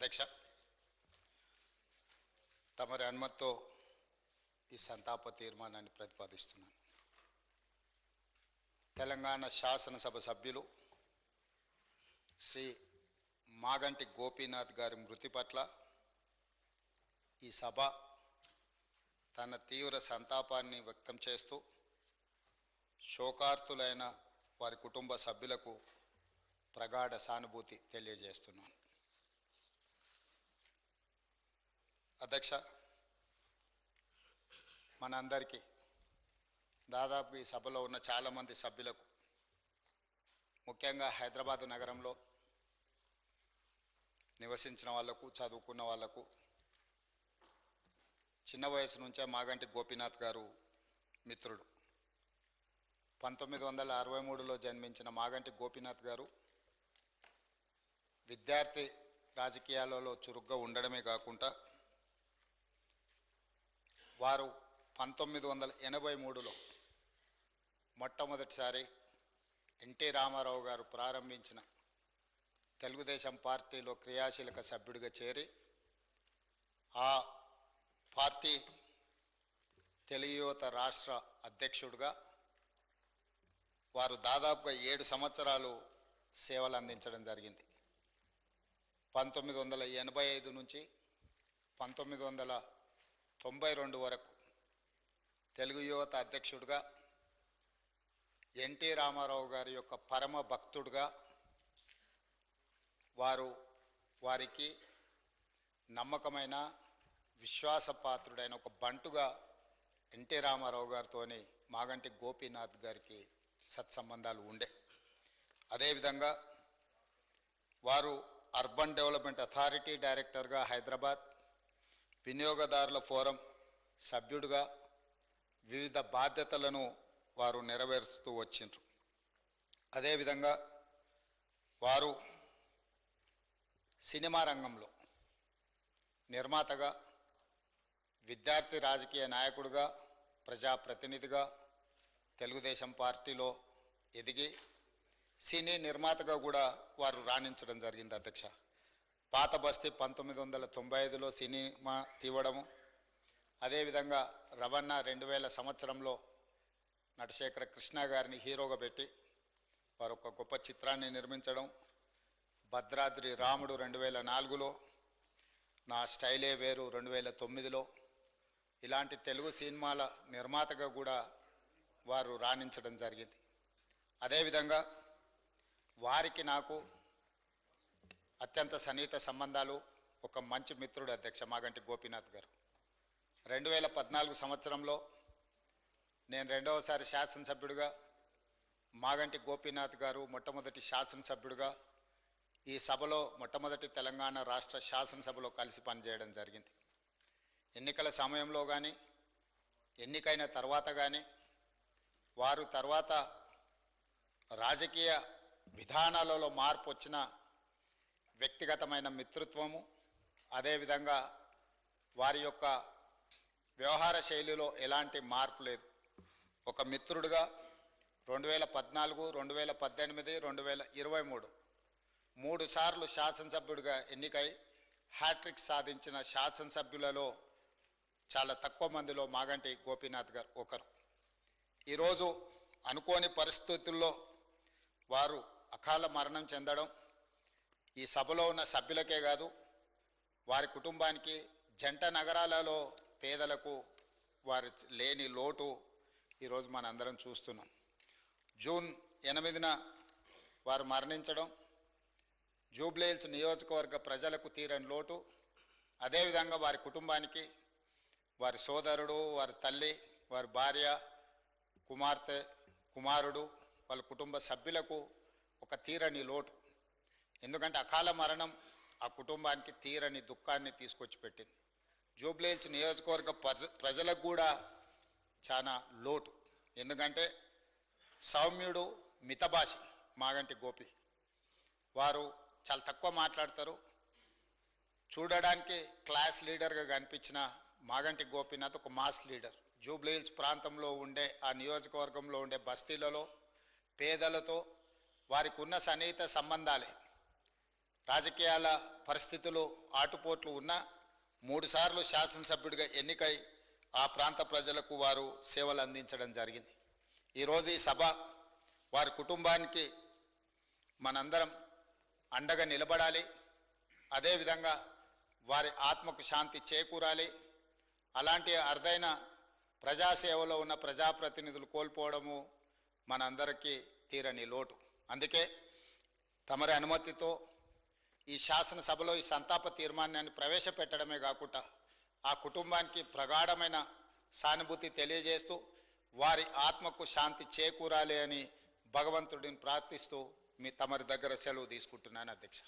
అధ్యక్ష, తమరి అనుమతితో ఈ సంతాప తీర్మానాన్ని ప్రతిపాదిస్తున్నాను. తెలంగాణ శాసనసభ సభ్యులు శ్రీ మాగంటి గోపీనాథ్ గారి మృతి పట్ల ఈ సభ తన తీవ్ర సంతాపాన్ని వ్యక్తం చేస్తూ శోకార్తులైన వారి కుటుంబ సభ్యులకు ప్రగాఢ సానుభూతి తెలియజేస్తున్నాను. అధ్యక్ష, మనందరికీ దాదాపు ఈ సభలో ఉన్న చాలామంది సభ్యులకు, ముఖ్యంగా హైదరాబాద్ నగరంలో నివసించిన వాళ్లకు, చదువుకున్న వాళ్లకు చిన్న వయసు నుంచే మాగంటి గోపీనాథ్ గారు మిత్రుడు. 1963లో జన్మించిన మాగంటి గోపీనాథ్ గారు విద్యార్థి రాజకీయాలలో చురుగ్గా ఉండడమే కాకుండా వారు 1983లో మొట్టమొదటిసారి ఎన్టీ రామారావు గారు ప్రారంభించిన తెలుగుదేశం పార్టీలో క్రియాశీలక సభ్యుడిగా చేరి ఆ పార్టీ తెలుగు యువత రాష్ట్ర అధ్యక్షుడిగా వారు దాదాపుగా 7 సంవత్సరాలు సేవలు అందించడం జరిగింది. 1985 నుంచి 1992 వరకు తెలుగు యువత అధ్యక్షుడిగా, ఎన్టీ రామారావు గారి యొక్క పరమ భక్తుడిగా, వారికి నమ్మకమైన విశ్వాసపాత్రుడైన ఒక బంటుగా ఎన్టీ రామారావు గారితోని మాగంటి గోపీనాథ్ గారికి సత్సంబంధాలు ఉండే. అదేవిధంగా వారు అర్బన్ డెవలప్మెంట్ అథారిటీ డైరెక్టర్గా హైదరాబాద్, వినియోగదారుల ఫోరం సభ్యుడిగా వివిధ బాధ్యతలను వారు నెరవేరుస్తూ వచ్చిండ్రు. అదేవిధంగా వారు సినిమా రంగంలో నిర్మాతగా, విద్యార్థి రాజకీయ నాయకుడిగా, ప్రజాప్రతినిధిగా తెలుగుదేశం పార్టీలో ఎదిగి సినీ నిర్మాతగా కూడా వారు రాణించడం జరిగింది. అధ్యక్ష, పాత బస్తీ 1995లో సినిమా తీవడము, అదేవిధంగా రవణ 2000 సంవత్సరంలో నటశేఖర కృష్ణ గారిని హీరోగా పెట్టి వారు ఒక గొప్ప చిత్రాన్ని నిర్మించడం, భద్రాద్రి రాముడు 2004లో, నా స్టైలే వేరు 2009లో ఇలాంటి తెలుగు సినిమాల నిర్మాతగా కూడా వారు రాణించడం జరిగింది. అదేవిధంగా వారికి నాకు అత్యంత సన్నిహిత సంబంధాలు, ఒక మంచి మిత్రుడు అధ్యక్ష మాగంటి గోపీనాథ్ గారు. 2014 సంవత్సరంలో నేను రెండవసారి శాసనసభ్యుడిగా, మాగంటి గోపీనాథ్ గారు మొట్టమొదటి శాసనసభ్యుడిగా ఈ సభలో మొట్టమొదటి తెలంగాణ రాష్ట్ర శాసనసభలో కలిసి పనిచేయడం జరిగింది. ఎన్నికల సమయంలో కానీ, ఎన్నికైన తర్వాత కానీ, వారు తర్వాత రాజకీయ విధానాలలో మార్పు వచ్చిన వ్యక్తిగతమైన మిత్రత్వము, అదేవిధంగా వారి యొక్క వ్యవహార శైలిలో ఎలాంటి మార్పు లేదు. ఒక మిత్రుడిగా 2014, 2018, 2023 3 సార్లు శాసనసభ్యుడిగా ఎన్నికై హ్యాట్రిక్ సాధించిన శాసనసభ్యులలో చాలా తక్కువ మందిలో మాగంటి గోపీనాథ్ గారు ఒకరు. ఈరోజు అనుకోని పరిస్థితుల్లో వారు అకాల మరణం చెందడం ఈ సభలో ఉన్న సభ్యులకే కాదు, వారి కుటుంబానికి, జంట నగరాలలో పేదలకు వారి లేని లోటు ఈరోజు మనందరం చూస్తున్నాం. జూన్ 8న వారు మరణించడం జూబ్లీహిల్స్ నియోజకవర్గ ప్రజలకు తీరని లోటు. అదేవిధంగా వారి కుటుంబానికి, వారి సోదరుడు, వారి తల్లి, వారి భార్య, కుమార్తె, కుమారుడు, వాళ్ళ కుటుంబ సభ్యులకు ఒక తీరని లోటు. ఎందుకంటే అకాల మరణం ఆ కుటుంబానికి తీరని దుఃఖాన్ని తీసుకొచ్చి పెట్టింది. జూబ్లీహిల్స్ నియోజకవర్గ ప్రజలకు కూడా చాలా లోటు. ఎందుకంటే సౌమ్యుడు, మితభాషి మాగంటి గోపి. వారు చాలా తక్కువ మాట్లాడతారు. చూడడానికి క్లాస్ లీడర్గా కనిపించిన మాగంటి గోపీనాథ్ ఒక మాస్ లీడర్. జూబ్లీహిల్స్ ప్రాంతంలో ఉండే, ఆ నియోజకవర్గంలో ఉండే బస్తీలలో పేదలతో వారికి ఉన్న సన్నిహిత సంబంధాలే రాజకీయాల పరిస్థితులు ఆటుపోట్లు ఉన్నా 3 సార్లు శాసనసభ్యుడిగా ఎన్నికై ఆ ప్రాంత ప్రజలకు వారు సేవలు అందించడం జరిగింది. ఈరోజు ఈ సభ వారి కుటుంబానికి మనందరం అండగా నిలబడాలి. అదేవిధంగా వారి ఆత్మకు శాంతి చేకూరాలి. అలాంటి అరుదైన ప్రజాసేవలో ఉన్న ప్రజాప్రతినిధులు కోల్పోవడము మనందరికీ తీరని లోటు. అందుకే తమరి అనుమతితో ఈ శాసనసభలో ఈ సంతాప తీర్మానాన్ని ప్రవేశపెట్టడమే కాకుండా ఆ కుటుంబానికి ప్రగాఢమైన సానుభూతి తెలియజేస్తూ వారి ఆత్మకు శాంతి చేకూరాలి అని భగవంతుడిని ప్రార్థిస్తూ తమరి దగ్గర సెలవు తీసుకుంటున్నాను అధ్యక్ష.